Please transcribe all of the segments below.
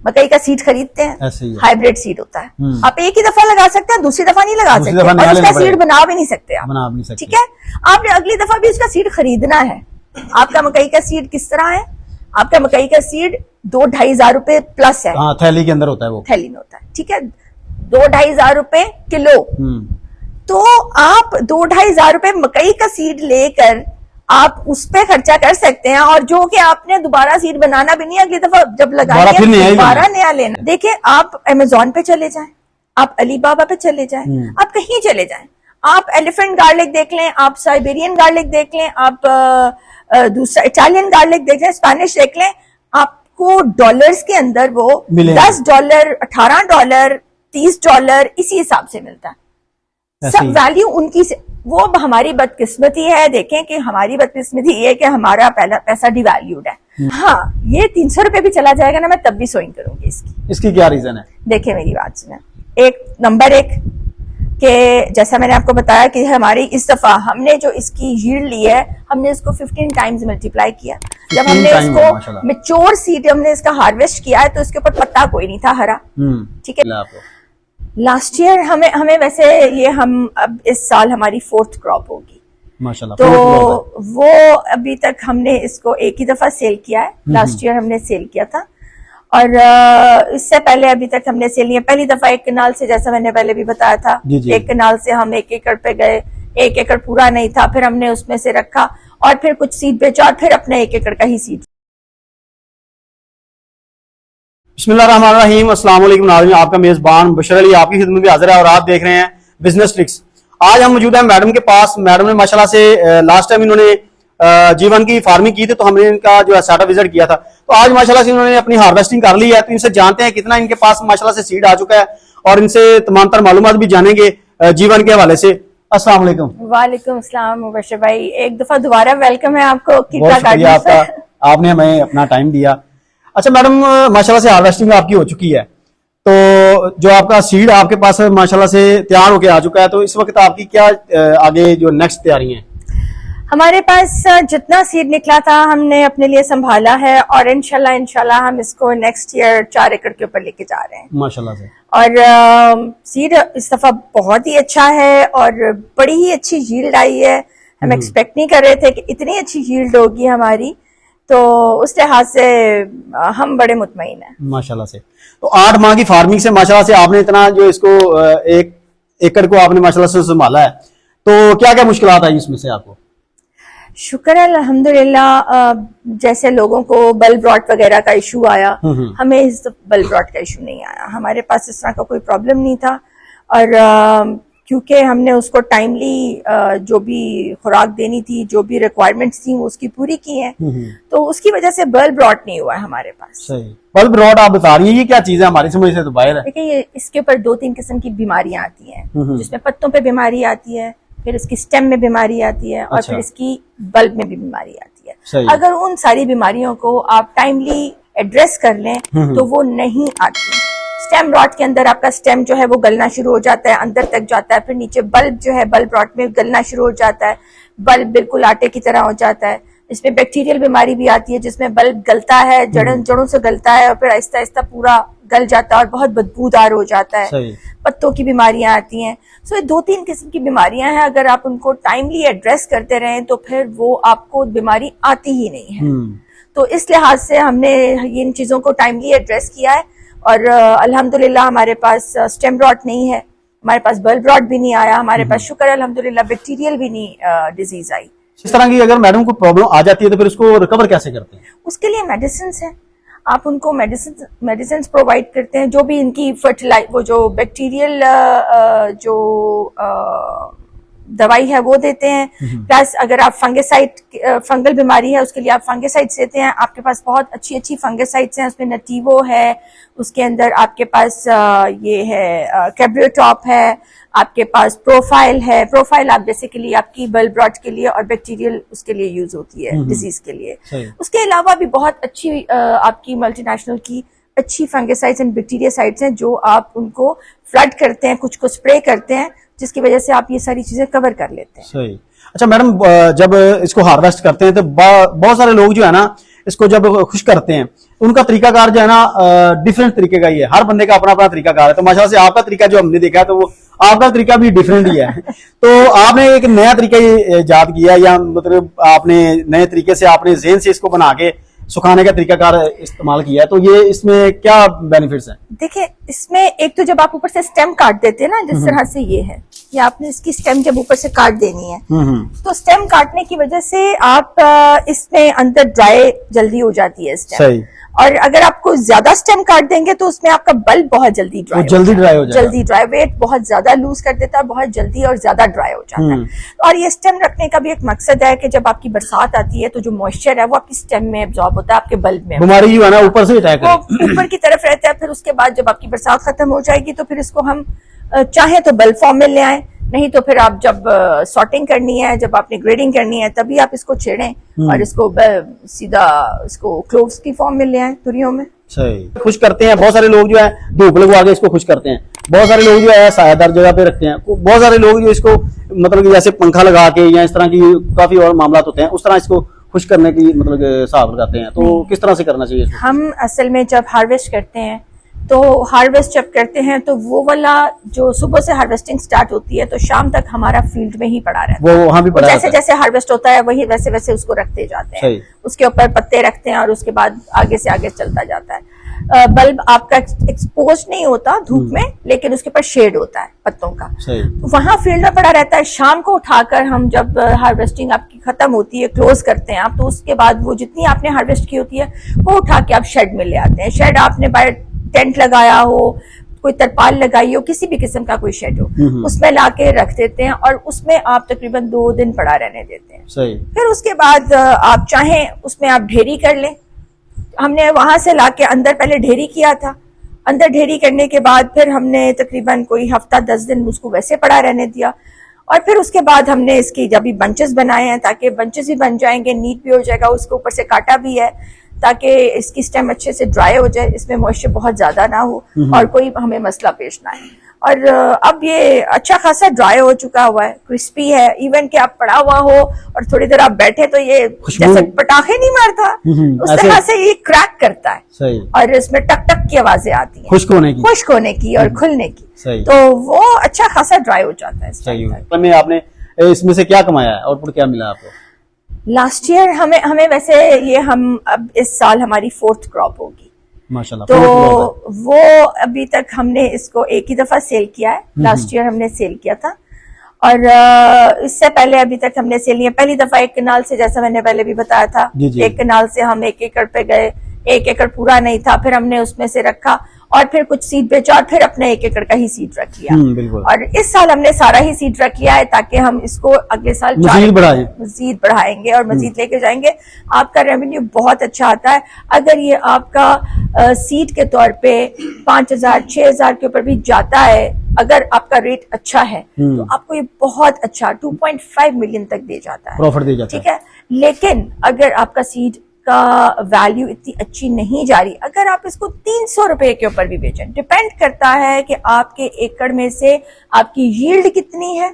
मकई का सीड खरीदते हैं, ऐसे ही है। हाइब्रिड सीड होता है। आप एक ही दफा लगा सकते हैं, दूसरी दफा नहीं लगा सकते, और उसका सीड बना भी नहीं सकते आप, बना भी नहीं सकते। ठीक है। आपने अगली दफा भी उसका सीड खरीदना है। आपका मकई का सीड किस तरह है? आपका मकई का सीड 2-2.5 हजार रुपए प्लस है। हाँ, थैली के अंदर होता है वो, थैली में होता है, ठीक है। 2-2.5 हजार रुपए किलो। तो आप 2-2.5 हजार रुपए मकई का सीड लेकर आप उस पे खर्चा कर सकते हैं, और जो कि आपने दोबारा सीड बनाना भी नहीं, अगली दफा जब लगाएंगे दोबारा नया लेना। देखिए, आप अमेजोन पे चले जाएं, आप अलीबाबा पे चले जाएं, आप कहीं चले जाएं, आप एलिफेंट गार्लिक देख लें, आप साइबेरियन गार्लिक देख लें, आप दूसरा इटालियन गार्लिक देख लें, स्पेनिश देख लें, आपको डॉलर्स के अंदर वो $10, $18, $30 इसी हिसाब से मिलता है। सब वैल्यू उनकी से, वो हमारी बदकिस्मती है। देखें कि हमारी बदकिस्मती ये है कि हमारा पहला पैसा डिवैल्यूड है। हाँ, ये 300 रुपए भी चला जाएगा ना, मैं तब भी सोइंग करूंगी इसकी क्या रीजन है? देखिए मेरी बात सुने, नंबर एक कि जैसा मैंने आपको बताया कि हमारी इस दफा हमने जो इसकी यील्ड ली है, हमने इसको 15 टाइम्स मल्टीप्लाई किया। जब हमने इसको मैच्योर सीड हमने इसका हार्वेस्ट किया है, तो इसके ऊपर पत्ता कोई नहीं था हरा, ठीक है। लास्ट ईयर हमें वैसे ये हम अब इस साल हमारी 4th क्रॉप होगी माशाल्लाह, तो वो अभी तक हमने इसको एक ही दफा सेल किया है। लास्ट ईयर हमने सेल किया था, और इससे पहले अभी तक हमने सेल नहीं, पहली दफा एक कनाल से, जैसा मैंने पहले भी बताया था, एक कनाल से हम 1 एकड़ पे गए। 1 एकड़ पूरा नहीं था, फिर हमने उसमें से रखा और फिर कुछ सीड बेचा, और फिर अपने 1 एकड़ का ही सीड। बिस्मिल्लाहिर्रहमानिर्रहीम, अस्सलाम वालेकुम नाज़रीन, आपका मेजबान बशर अली आपकी खिदमत में हाजिर है, और आप देख रहे हैं बिजनेस ट्रिक्स। आज हम मौजूद हैं मैडम के पास। मैडम ने माशाल्लाह से लास्ट टाइम इन्होंने जीवन की फार्मिंग की थी, तो हमने इनका जो है सेटअप विजिट किया था, तो आज माशाल्लाह से इन्होंने अपनी हार्वेस्टिंग कर ली है। तो इनसे जानते हैं कितना इनके पास माशाल्लाह से सीड आ चुका है, और इनसे तमाम तर मालूमात भी जानेंगे जीवन के हवाले से। अस्सलाम वालेकुम। वालेकुम अस्सलाम मुबशर भाई, एक दफा दोबारा वेलकम है आपको। आपका, आपने हमें अपना टाइम दिया। अच्छा मैडम, माशाल्लाह से हार्वेस्टिंग आपकी हो चुकी है, तो जो आपका सीड आपके पास माशाल्लाह से तैयार होके आ चुका है, तो इस वक्त आपकी क्या आगे जो नेक्स्ट तैयारी है? हमारे पास जितना सीड निकला था हमने अपने लिए संभाला है, और इंशाल्लाह हम इसको नेक्स्ट ईयर 4 एकड़ के ऊपर लेके जा रहे हैं माशाल्लाह से। और सीड इस दफा बहुत ही अच्छा है और बड़ी ही अच्छी यील्ड आई है। हम एक्सपेक्ट नहीं कर रहे थे कि इतनी अच्छी यील्ड होगी हमारी, तो उस लिहाज से हम बड़े मुतमईन हैं माशाल्लाह से। तो 8 माह की फार्मिंग से माशाल्लाह से आपने इतना जो इसको 1 एकड़ को आपने माशाल्लाह से संभाला है, तो क्या क्या मुश्किलात आई इसमें से आपको? शुक्र है अल्हम्दुलिल्लाह। जैसे लोगों को बल्ब रॉट वगैरह का इशू आया, हमें इस बल्ब रॉट का इशू नहीं आया। हमारे पास इस तरह का कोई प्रॉब्लम नहीं था, और क्योंकि हमने उसको टाइमली जो भी खुराक देनी थी, जो भी रिक्वायरमेंट्स थी, उसकी पूरी की है, तो उसकी वजह से बल्ब रॉट नहीं हुआ है हमारे पास। सही। बल्ब रॉट आप बता रही है, ये क्या चीज है? हमारी समझ से तो बाहर है। देखिए, ये इसके ऊपर 2-3 किस्म की बीमारियां आती हैं, जिसमें पत्तों पे बीमारी आती है, फिर इसकी स्टेम में बीमारी आती है, और फिर इसकी बल्ब में भी बीमारी आती है। अगर उन सारी बीमारियों को आप टाइमली एड्रेस कर लें तो वो नहीं आती। स्टेम रॉट के अंदर आपका स्टेम जो है वो गलना शुरू हो जाता है, अंदर तक जाता है, फिर नीचे बल्ब जो है बल्ब रॉट में गलना शुरू हो जाता है, बल्ब बिल्कुल आटे की तरह हो जाता है। इसमें बैक्टीरियल बीमारी भी आती है, जिसमें बल्ब गलता है, जड़ों से गलता है, और फिर आहिस्ता आहिस्ता पूरा गल जाता है और बहुत बदबूदार हो जाता है। पत्तों की बीमारियां आती हैं। सो ये 2-3 किस्म की बीमारियां हैं, अगर आप उनको टाइमली एड्रेस करते रहें तो फिर वो आपको बीमारी आती ही नहीं है। तो इस लिहाज से हमने इन चीजों को टाइमली एड्रेस किया है, और अल्हम्दुलिल्लाह हमारे पास स्टेम रॉट नहीं है, हमारे पास बल्ब रॉट भी नहीं आया, हमारे पास शुक्र है अल्हम्दुलिल्लाह बैक्टीरियल भी नहीं डिजीज आई। इस तरह की अगर मैडम को प्रॉब्लम आ जाती है तो फिर उसको रिकवर कैसे करते हैं? उसके लिए मेडिसिन है, आप उनको मेडिसिन प्रोवाइड करते हैं, जो भी इनकी वो जो बैक्टीरियल जो दवाई है वो देते हैं। प्लस अगर आप फंगल बीमारी है उसके लिए आप फंगिसाइड्स देते हैं। आपके पास बहुत अच्छी फंगिसाइड्स हैं, उसमें नटीवो है, उसके अंदर आपके पास ये है कैब्रियोटॉप है, आपके पास प्रोफाइल है। प्रोफाइल आप बेसिकली आपकी बल्ब रॉट के लिए और बैक्टीरियल उसके लिए यूज होती है, डिजीज के लिए। उसके अलावा भी बहुत अच्छी आपकी मल्टीनेशनल की अच्छी फंगिसाइड्स एंड बैक्टीरियासाइड्स हैं, जो आप उनको फ्लड करते हैं, कुछ को स्प्रे करते हैं, जिसकी वजह से आप ये सारी चीजें कवर कर लेते हैं। सही। अच्छा मैडम, जब इसको हार्वेस्ट करते हैं तो बहुत सारे लोग जो है ना इसको जब खुश करते हैं, उनका तरीकाकार जो है ना डिफरेंट तरीके का ही है, हर बंदे का अपना अपना तरीकाकार है। तो माशाल्लाह से आपका तरीका जो हमने देखा है तो वो आपका तरीका भी डिफरेंट ही है। तो आपने एक नया तरीका ईजाद किया, या मतलब आपने नए तरीके से आपने ज़हन से इसको बना के सुखाने का तरीकाकार इस्तेमाल किया है, तो ये इसमें क्या बेनिफिट्स हैं? देखिए, इसमें एक तो जब आप ऊपर से स्टेम काट देते हैं ना, जिस तरह से ये है, या आपने इसकी स्टेम जब ऊपर से काट देनी है, तो स्टेम काटने की वजह से आप इसमें अंदर ड्राई जल्दी हो जाती है स्टेम। सही। और अगर आपको ज्यादा स्टेम काट देंगे तो उसमें आपका बल्ब बहुत जल्दी ड्राई हो जाएगा, जल्दी ड्राई, वेट बहुत ज्यादा लूज कर देता है, बहुत जल्दी और ज्यादा ड्राई हो जाता है। और ये स्टेम रखने का भी एक मकसद है कि जब आपकी बरसात आती है तो जो मॉइस्चर है वो आपकी स्टेम में एब्जॉर्ब होता है, आपके बल्ब में। बीमारी जो है ना ऊपर से अटैक, वो ऊपर की तरफ रहता है। फिर उसके बाद जब आपकी बरसात खत्म हो जाएगी तो फिर इसको हम चाहे तो बल्ब फॉर्म में ले आए, नहीं तो फिर आप जब सॉर्टिंग करनी है, जब आपने ग्रेडिंग करनी है, तभी आप इसको छेड़ें और इसको सीधा इसको क्लोव्स की फॉर्म में ले आए, तुरियों में। सही। खुश करते हैं बहुत सारे लोग जो है, धूप लगवा के इसको खुश करते हैं, बहुत सारे लोग जो है सायादार जगह पे रखते हैं, बहुत सारे लोग जो इसको मतलब कि जैसे पंखा लगा के या इस तरह की काफी और मामला होते हैं, उस तरह इसको खुश करने की मतलब हिसाब लगाते हैं। तो किस तरह से करना चाहिए इसको? हम असल में जब हार्वेस्ट करते हैं तो हार्वेस्ट जब करते हैं तो वो वाला जो सुबह से हार्वेस्टिंग स्टार्ट होती है तो शाम तक हमारा फील्ड में ही पड़ा रहता है, वो वहां भी पड़ा जैसे जैसे हार्वेस्ट होता है वही वैसे वैसे उसको रखते जाते हैं, उसके ऊपर पत्ते रखते हैं और उसके बाद आगे से आगे चलता जाता है। बल्ब आपका एक्सपोज नहीं होता धूप में, लेकिन उसके ऊपर शेड होता है पत्तों का, तो वहां फील्ड में पड़ा रहता है। शाम को उठाकर हम जब हार्वेस्टिंग आपकी खत्म होती है, क्लोज करते हैं आप, तो उसके बाद वो जितनी आपने हार्वेस्ट की होती है वो उठा के आप शेड में ले आते हैं। शेड आपने बाय टेंट लगाया हो, कोई तरपाल लगाई हो, किसी भी किस्म का कोई शेड हो, उसमें लाके रख देते हैं और उसमें आप तकरीबन 2 दिन पड़ा रहने देते हैं। सही। फिर उसके बाद आप चाहें उसमें आप ढेरी कर लें। हमने वहां से लाके अंदर पहले ढेरी किया था, अंदर ढेरी करने के बाद फिर हमने तकरीबन कोई हफ्ता 10 दिन उसको वैसे पड़ा रहने दिया, और फिर उसके बाद हमने इसकी जब भी बंचेस बनाए हैं, ताकि बंचेस भी बन जाएंगे, नीट भी हो जाएगा, उसके ऊपर से काटा भी है ताकि इसकी स्टेम अच्छे से ड्राई हो जाए, इसमें मॉइस्चर बहुत ज्यादा ना हो और कोई हमें मसला पेश ना आए। और अब ये अच्छा खासा ड्राई हो चुका हुआ है, क्रिस्पी है, इवन कि आप पड़ा हुआ हो और थोड़ी देर आप बैठे तो ये जैसे पटाखे नहीं मारता उस तरह से ये क्रैक करता है। सही। और इसमें टक टक की आवाजें आती हैं, खुश्क होने की और खुलने की। सही। तो वो अच्छा खासा ड्राई हो जाता है। सही। आपने इसमें से क्या कमाया है, आउटपुट क्या मिला आपको? लास्ट ईयर हमें वैसे ये हम अब इस साल हमारी 4th क्रॉप होगी माशाल्लाह। तो वो अभी तक हमने इसको एक ही दफा सेल किया है, लास्ट ईयर हमने सेल किया था, और इससे पहले अभी तक हमने सेल किया पहली दफा एक कनाल से, जैसा मैंने पहले भी बताया था, एक कनाल से हम 1 एकड़ पे गए, 1 एकड़ पूरा नहीं था, फिर हमने उसमें से रखा और फिर कुछ सीड बेचा और फिर अपने 1 एकड़ का ही सीड रख लिया। और इस साल हमने सारा ही सीड रख लिया है ताकि हम इसको अगले साल मजीद बढ़ाएंगे और मजीद लेके जाएंगे। आपका रेवेन्यू बहुत अच्छा आता है अगर ये आपका सीड के तौर पे 5,000 6,000 के ऊपर भी जाता है, अगर आपका रेट अच्छा है तो आपको ये बहुत अच्छा 2.5 मिलियन तक दे जाता है, प्रॉफिट दे जाता है। ठीक है, लेकिन अगर आपका सीड का वैल्यू इतनी अच्छी नहीं जा रही, अगर आप इसको 300 रुपए के ऊपर भी बेचें, डिपेंड करता है कि आपके एकड़ में से आपकी यील्ड कितनी है,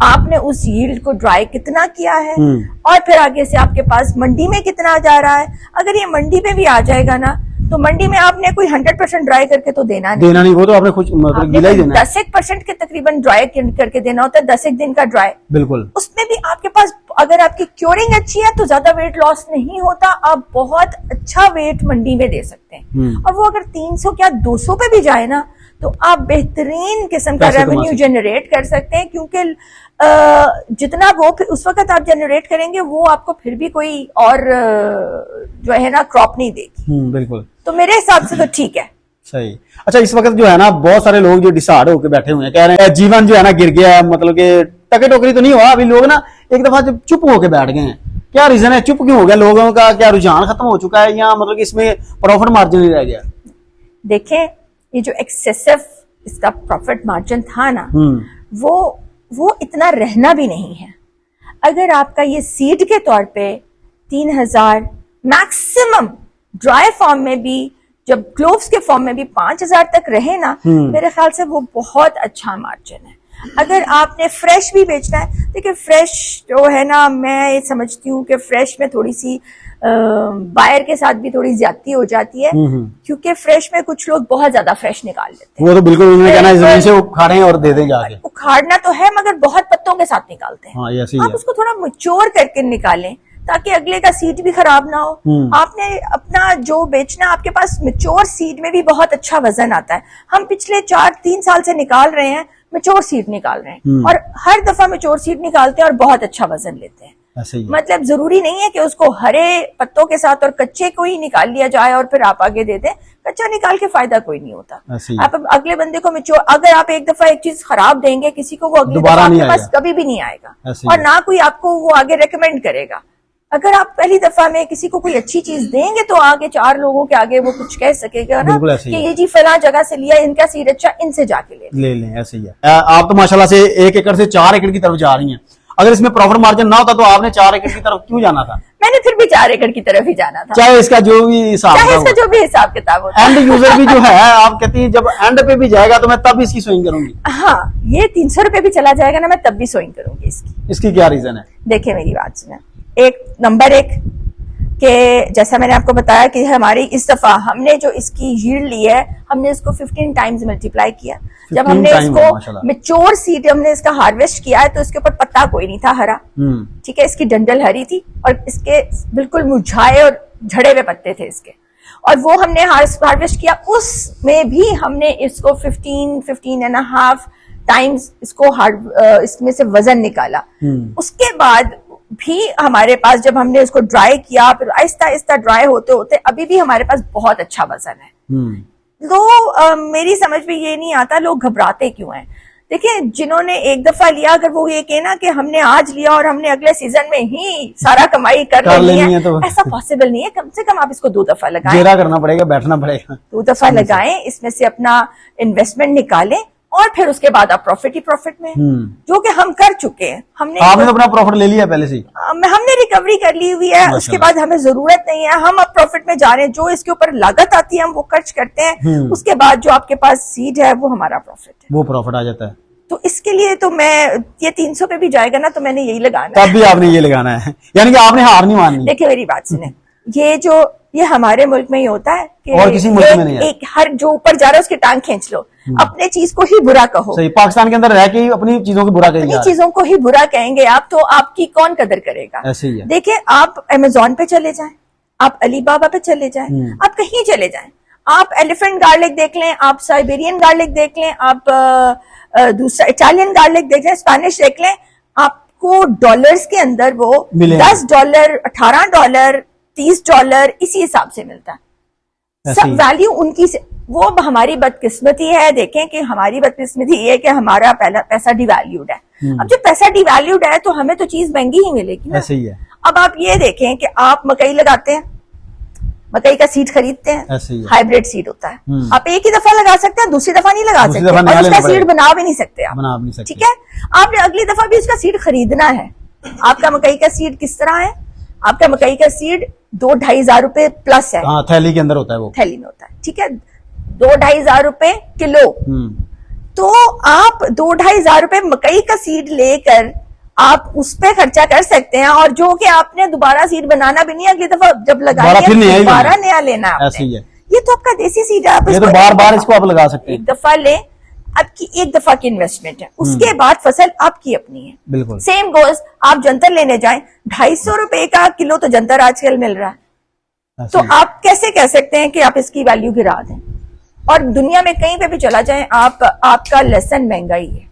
आपने उस यील्ड को ड्राई कितना किया है, और फिर आगे से आपके पास मंडी में कितना जा रहा है। अगर ये मंडी में भी आ जाएगा ना तो मंडी में आपने कोई 100% ड्राई करके तो देना नहीं, वो तो आपने कुछ मतलब गिला ही देना है। 10% के तकरीबन ड्राई करके देना होता है, 10 दिन का ड्राई। बिल्कुल। उसमें भी आपके पास अगर आपकी क्योरिंग अच्छी है तो ज्यादा वेट लॉस नहीं होता, आप बहुत अच्छा वेट मंडी में दे सकते हैं। और वो अगर 300 क्या 200 पे भी जाए ना तो आप बेहतरीन किस्म का रेवेन्यू जनरेट कर सकते हैं, क्योंकि जितना वो उस वक्त आप जनरेट करेंगे वो आपको फिर भी कोई और जो है ना क्रॉप नहीं देगी। बिल्कुल। तो मेरे हिसाब से तो ठीक है। सही। अच्छा, इस वक्त जो है ना बहुत सारे लोग जो डिसाइड होकर बैठे हुए हैं, कह रहे हैं जीवन जो है ना गिर गया, मतलब कि टके टोकरी तो नहीं हुआ, अभी लोग ना एक दफा जब चुप होके बैठ गए हैं। क्या रीजन है, चुप क्यों हो गया लोगों का? क्या रुझान खत्म हो चुका है या मतलब कि इसमें प्रॉफिट मार्जिन नहीं रह गया? देखें, ये जो एक्सेसिव इसका प्रॉफिट मार्जिन था ना वो इतना रहना भी नहीं है। अगर आपका ये सीड के तौर पे 3,000 मैक्सिमम, ड्राई फॉर्म में भी, जब क्लोव्स के फॉर्म में भी 5,000 तक रहे ना, मेरे ख्याल से वो बहुत अच्छा मार्जिन है। अगर आपने फ्रेश भी बेचना है, देखिए फ्रेश जो है ना, मैं समझती हूँ कि फ्रेश में थोड़ी सी बायर के साथ भी थोड़ी ज्यादती हो जाती है, क्योंकि फ्रेश में कुछ लोग बहुत ज्यादा फ्रेश निकाल लेते हैं। वो तो बिल्कुल उन्होंने कहना है जमीन से उखाड़ें और दे दें जाके। उखाड़ना तो है मगर बहुत पत्तों के साथ निकालते हैं। हाँ, ऐसे ही आप है। उसको थोड़ा मैच्योर करके निकालें ताकि अगले का सीड भी खराब ना हो। आपने अपना जो बेचना, आपके पास मैच्योर सीड में भी बहुत अच्छा वजन आता है। हम पिछले 4-3 साल से निकाल रहे हैं, मैच्योर सीड निकाल रहे हैं और हर दफा मैच्योर सीड निकालते हैं और बहुत अच्छा वजन लेते हैं। मतलब जरूरी नहीं है कि उसको हरे पत्तों के साथ और कच्चे को ही निकाल लिया जाए और फिर आप आगे दे दें। कच्चा निकाल के फायदा कोई नहीं होता। आप अगले बंदे को मैच्योर, अगर आप एक दफा एक चीज खराब देंगे किसी को, वो अगली दफा आपके पास कभी भी नहीं आएगा और ना कोई आपको वो आगे रेकमेंड करेगा। अगर आप पहली दफा में किसी को कोई अच्छी चीज देंगे तो आगे 4 लोगों के आगे वो कुछ कह सकेगा ना कि ये जी फला जगह से लिया, इनका सीड अच्छा, इनसे जाके ले लें। ऐसे ही है। आप तो माशाल्लाह से 1 एकड़ से 4 एकड़ की तरफ जा रही हैं। अगर इसमें प्रॉफिट मार्जिन ना होता तो आपने 4 एकड़ की तरफ क्यों जाना था? मैंने फिर भी 4 एकड़ की तरफ ही जाना था, चाहे इसका जो भी हिसाब किताब हो। एंड यूजर भी जो है, आप कहती है जब एंड पे भी जाएगा तो मैं तब इसकी सोइंग करूंगी। हाँ, ये 300 रुपए भी चला जाएगा ना, मैं तब भी सोइंग करूंगी इसकी क्या रीजन है? देखिए मेरी बात सुने। नंबर एक कि जैसा मैंने आपको बताया कि हमारी इस दफा हमने जो इसकी यील्ड ली है, हमने इसको 15 टाइम्स मल्टीप्लाई किया। जब हमने इसको मैच्योर सीड हमने इसका हार्वेस्ट किया है तो इसके ऊपर पत्ता कोई नहीं था हरा, ठीक है, इसकी डंडल हरी थी और इसके बिल्कुल मुरझाए और झड़े हुए पत्ते थे इसके, और वो हमने हार्वेस्ट किया। उसमें भी हमने इसको 15.5 टाइम्स इसको इसमें से वजन निकाला। उसके बाद भी हमारे पास जब हमने उसको ड्राई किया, फिर आहिस्ता आहिस्ता ड्राई होते होते अभी भी हमारे पास बहुत अच्छा वजन है। तो मेरी समझ में ये नहीं आता लोग घबराते क्यों हैं। देखिए, जिन्होंने एक दफा लिया, अगर वो ये कहना कि हमने आज लिया और हमने अगले सीजन में ही सारा कमाई कर लेनी है, तो ऐसा पॉसिबल नहीं है। कम से कम आप इसको 2 दफा लगाएं, जेरा करना पड़ेगा, बैठना पड़ेगा, 2 दफा लगाएं, इसमें से अपना इन्वेस्टमेंट निकालें और फिर उसके बाद आप प्रॉफिट ही प्रॉफिट में, जो कि हम कर चुके हैं। आपने तो अपना प्रॉफिट ले लिया पहले से ही, हमने रिकवरी कर ली हुई है, उसके बाद हमें जरूरत नहीं है, हम अब प्रॉफिट में जा रहे हैं। जो इसके ऊपर लागत आती है हम वो खर्च करते हैं, उसके बाद जो आपके पास सीड है वो हमारा प्रॉफिट है, वो प्रॉफिट आ जाता है। तो इसके लिए तो मैं ये 300 पे भी जाएगा ना तो मैंने यही लगाना है। तब भी आपने ये लगाना है, यानी कि आपने हार नहीं माननी। देखिए मेरी बात सुने, ये हमारे मुल्क में ही होता है कि और किसी मुल्क में नहीं है। हर जो ऊपर जा रहा है उसकी टांग खींच लो, अपने चीज को ही बुरा कहो। सही, पाकिस्तान के अंदर रह के अपनी चीजों को बुरा कहेंगे, अपनी चीजों को ही बुरा कहेंगे आप, तो आपकी कौन कदर करेगा? ऐसे ही है। देखिए, आप अमेज़न पे चले जाएं, आप अलीबाबा पे चले जाएं, आप कहीं चले जाएं, आप एलिफेंट गार्लिक देख लें, आप साइबेरियन गार्लिक देख लें, आप दूसरा इटालियन गार्लिक देख लें, स्पेनिश देख लें, आपको डॉलर्स के अंदर वो $10, $18, $30 इसी हिसाब से मिलता है। सब वैल्यू उनकी से, वो हमारी बदकिस्मती है। देखें कि हमारी बदकिस्मती ये है कि हमारा पहला पैसा डिवैल्यूड है। अब जब पैसा डिवैल्यूड है तो हमें तो चीज महंगी ही मिलेगी ना। ऐसे ही है। अब आप ये देखें कि आप मकई लगाते हैं, मकई का सीड खरीदते हैं, हाइब्रिड सीड होता है, आप एक ही दफा लगा सकते हैं, दूसरी दफा नहीं लगा सकते, और उसका सीड बना भी नहीं सकते आप, ठीक है। आपने अगली दफा भी उसका सीड खरीदना है। आपका मकई का सीड किस तरह है? आपका मकई का सीड 2-2.5 हजार रुपए प्लस है। हाँ, थैली के अंदर होता है, वो थैली में होता है, ठीक है, 2-2.5 हजार रुपए किलो। तो आप 2-2.5 हजार रुपए मकई का सीड लेकर आप उस पे खर्चा कर सकते हैं, और जो कि आपने दोबारा सीड बनाना भी नहीं, अगली दफा जब लगाएंगे दोबारा नया लेना है आपने। ये तो आपका देसी सीड है, आप ये तो बार बार इसको आप लगा सकते हैं। एक दफा ले, आपकी एक दफा की इन्वेस्टमेंट है, उसके बाद फसल आपकी अपनी है। बिल्कुल सेम गोज, आप जंतर लेने जाएं, 250 रुपए का किलो तो जंतर आजकल मिल रहा है, तो आप कैसे कह सकते हैं कि आप इसकी वैल्यू गिरा दें? और दुनिया में कहीं पे भी चला जाए, आपका लेसन महंगा ही है,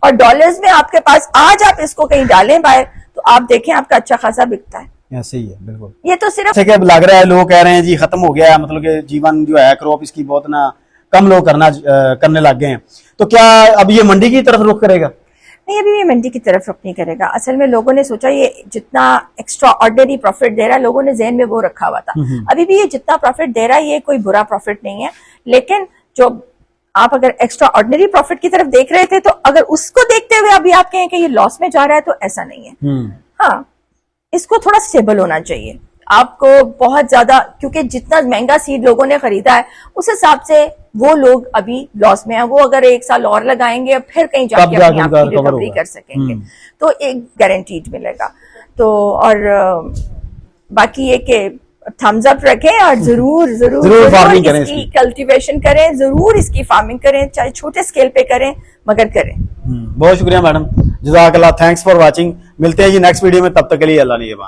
और डॉलर्स में आपके पास, आज आप इसको कहीं डालें बाहर तो आप देखें आपका अच्छा खासा बिकता है। ऐसे ही है, बिल्कुल। ये तो सिर्फ लग रहा है, लोग कह रहे हैं जी खत्म हो गया है, मतलब कि जीवन जो है क्रॉप इसकी बहुत ना कम लोग करने लग गए हैं, तो क्या अब ये मंडी की तरफ रुख करेगा? नहीं, अभी ये मंडी की तरफ रुख नहीं करेगा। असल में लोगों ने सोचा ये जितना एक्स्ट्रा ऑर्डिनरी प्रॉफिट दे रहा है, लोगों ने ज़हन में वो रखा हुआ था। अभी भी ये जितना प्रॉफिट दे रहा है ये कोई बुरा प्रॉफिट नहीं है, लेकिन जो आप अगर एक्स्ट्रा ऑर्डिनरी प्रॉफिट की तरफ देख रहे थे, तो अगर उसको देखते हुए अभी आप कहें कि ये लॉस में जा रहा है, तो ऐसा नहीं है। हाँ, इसको थोड़ा स्टेबल होना चाहिए आपको, बहुत ज्यादा, क्योंकि जितना महंगा सीड लोगों ने खरीदा है उस हिसाब से वो लोग अभी लॉस में है। वो अगर 1 साल और लगाएंगे फिर कहीं जाके अपनी आप की रिकवरी कर सकेंगे, तो एक गारंटीड मिलेगा। तो और बाकी ये कि थम्स अप रखें और जरूर जरूर जरूर फार्मिंग करें, इसकी कल्टीवेशन करें, जरूर इसकी फार्मिंग करें, चाहे छोटे स्केल पे करें मगर करें। बहुत शुक्रिया मैडम, जज़ाकल्लाह, थैंक्स फॉर वाचिंग। मिलते हैं जी नेक्स्ट वीडियो में, तब तक के लिए अल्लाह निगहबान।